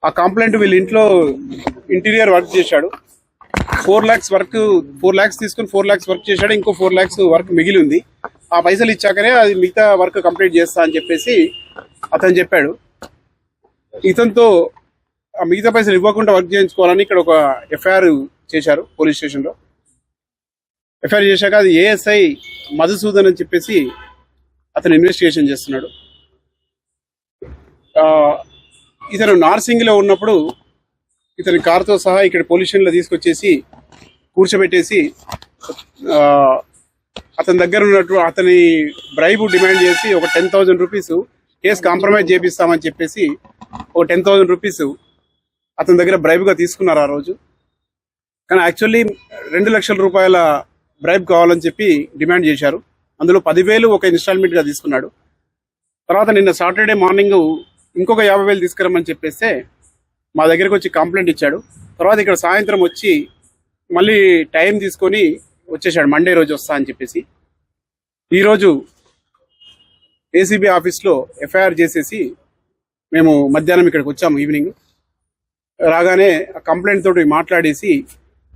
ఆ కంప్లైంట్ వీళ్ళ ఇంట్లో ఇంటీరియర్ వర్క్ చేశాడు. 4 lakhs వర్క్ 4 lakhs తీసుకుని 4 lakhs వర్క్ చేశాడు. ఇంకో 4 lakhs వర్క్ మిగిలి ఉంది. ఆ పైసలు ఇచ్చాకనే అది మిగతా వర్క్ కంప్లీట్ చేస్తా అని చెప్పేసి అతను చెప్పాడు. ఇతనితో ఆ మిగతా పైసలు ఇవ్వకుండా వర్క్ చేయించుకోవాలని ఇక్కడ ఒక ఎఫ్ఐఆర్ చేశారు పోలీస్ స్టేషన్ లో. ఎఫ్ఐఆర్ చేశాక అది ఏఎస్ఐ మధుసూదన్ అని చెప్పేసి అతను ఇన్వెస్టిగేషన్ చేస్తున్నాడు. ఇతను నార్సింగ్ లో ఉన్నప్పుడు ఇతని కారుతో సహా ఇక్కడ పోలీస్ స్టేషన్ లో తీసుకొచ్చేసి కూర్చోబెట్టేసి అతని దగ్గర ఉన్నట్టు అతని బ్రైబ్ డిమాండ్ చేసి ఒక 10,000 రూపీస్ కేసు కాంప్రమైజ్ చేపిస్తామని చెప్పేసి ఒక 10,000 రూపీస్ అతని దగ్గర బ్రైబ్ గా తీసుకున్నారు ఆ రోజు. కానీ యాక్చువల్లీ 2 లక్షల రూపాయల బ్రైబ్ కావాలని చెప్పి డిమాండ్ చేశారు. అందులో 10,000 ఒక ఇన్స్టాల్మెంట్ గా తీసుకున్నాడు. తర్వాత నిన్న సాటర్డే మార్నింగ్ ఇంకొక 50,000 తీసుకురమ్మని చెప్పేస్తే మా దగ్గరకు వచ్చి కంప్లైంట్ ఇచ్చాడు. తర్వాత ఇక్కడ సాయంత్రం వచ్చి మళ్ళీ టైం తీసుకొని వచ్చేసాడు. మండే రోజు వస్తా అని చెప్పేసి ఈరోజు ఏసీబీ ఆఫీస్లో ఎఫ్ఐఆర్ చేసేసి మేము మధ్యాహ్నం ఇక్కడికి వచ్చాము. ఈవినింగ్ రాగానే ఆ కంప్లైంట్ తోటి మాట్లాడేసి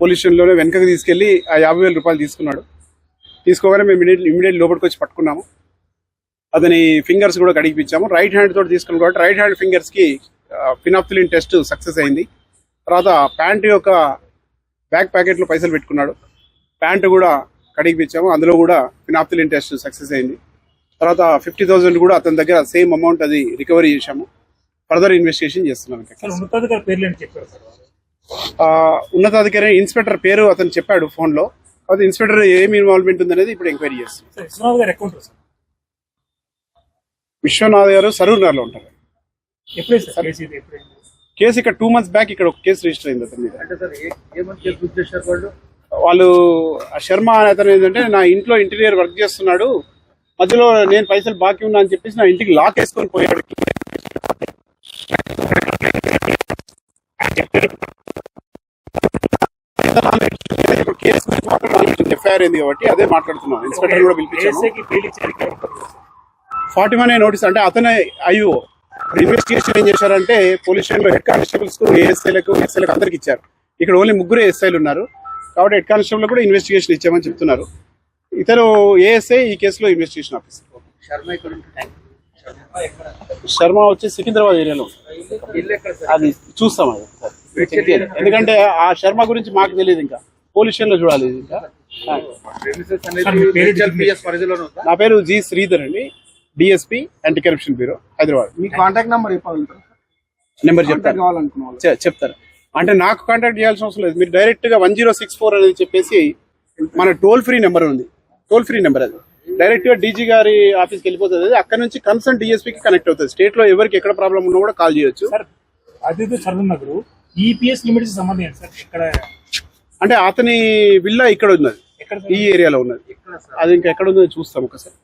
పోలీస్ స్టేషన్లోనే వెనకకి తీసుకెళ్లి ఆ 50,000 రూపాయలు తీసుకున్నాడు. తీసుకోగానే మేము ఇమీడియట్ లోపలికి వచ్చి పట్టుకున్నాము. అతని ఫింగర్స్ కూడా కడిగిపించాము. రైట్ హ్యాండ్ తోటి తీసుకున్నాం కాబట్టి రైట్ హ్యాండ్ ఫింగర్స్ కి ఫినాప్థలిన్ టెస్ట్ సక్సెస్ అయింది. తర్వాత ప్యాంట్ యొక్క బ్యాక్ ప్యాకెట్ లో పైసలు పెట్టుకున్నాడు. ప్యాంట్ కూడా కడిగిపించాము. అందులో కూడా ఫినాప్థలిన్ టెస్ట్ సక్సెస్ అయింది. తర్వాత 50,000 కూడా అతని దగ్గర సేమ్ అమౌంట్ అది రికవరీ చేశాము. ఫర్దర్ ఇన్వెస్టిగేషన్ చేస్తున్నాం. ఉన్నతాధికారి ఇన్స్పెక్టర్ పేరు అతను చెప్పాడు ఫోన్ లో. అది ఇన్స్పెక్టర్ ఏమి ఇన్వాల్వ్మెంట్ ఉందనేది ఇప్పుడు ఎంక్వైరీ చేస్తున్నాం. విశ్వనాథ్ గారు సరూర్ నగర్ లో ఉంటారు. కేసు ఇక్కడ 2 months బ్యాక్ ఇక్కడ ఒక కేసు రిజిస్టర్ అయింది అతని మీద. వాళ్ళు శర్మ అనే అతను ఏంటంటే నా ఇంట్లో ఇంటీరియర్ వర్క్ చేస్తున్నాడు, మధ్యలో నేను పైసలు బాకీ ఉన్నా అని చెప్పేసి నా ఇంటికి లాక్ వేసుకొని పోయాడు. ఎఫ్ఐఆర్ అయింది కాబట్టి అదే మాట్లాడుతున్నాను. ఇన్స్పెక్టర్ కూడా పిలిపించాము. 41A నోటీస్ అంటే అతనే ఐఓ. ఇన్వెస్టిగేషన్ ఏం చేశారంటే పోలీస్ స్టేషన్ లో హెడ్ కానిస్టేబుల్స్ కు ఏఎస్ఐలకు ఎస్ఐలకు అందరికి ఇచ్చారు. ఇక్కడ ఓన్లీ 3 ఏఎస్ఐలు ఉన్నారు కాబట్టి హెడ్ కానిస్టేబుల్ కూడా ఇన్వెస్టిగేషన్ ఇచ్చామని చెప్తున్నారు. ఇతను ఏఎస్ఐ ఈ కేసులో ఇన్వెస్టిగేషన్ ఆఫీసర్. శర్మ వచ్చి సికింద్రాబాద్ ఏరియాలో అది చూస్తాం. అది ఎందుకంటే ఆ శర్మ గురించి మాకు తెలియదు, ఇంకా పోలీస్ స్టేషన్ లో చూడాలి. ఇంకా నా పేరు జి శ్రీధర్ అండి, DSP anti corruption bureau Hyderabad. మీ కాంటాక్ట్ నెంబర్ నెంబర్ చెప్తారు అంటే నాకు కాంటాక్ట్ చేయాల్సిన అవసరం లేదు. మీరు డైరెక్ట్ గా 1064 అనేది చెప్పేసి మన టోల్ ఫ్రీ నెంబర్ ఉంది. టోల్ ఫ్రీ నెంబర్ అది డైరెక్ట్ గా డీజీ గారి ఆఫీస్కి వెళ్ళిపోతుంది. అది అక్కడ నుంచి కన్సర్న్ డిఎస్పీకి కనెక్ట్ అవుతుంది. స్టేట్ లో ఎవరికి ఎక్కడ ప్రాబ్లం ఉన్నా కూడా కాల్ చేయొచ్చు. అంటే అతని విల్లా ఇక్కడ ఉన్నది, ఈ ఏరియాలో ఉన్నది. అది ఇంకా ఎక్కడ ఉందో చూస్తాం ఒకసారి.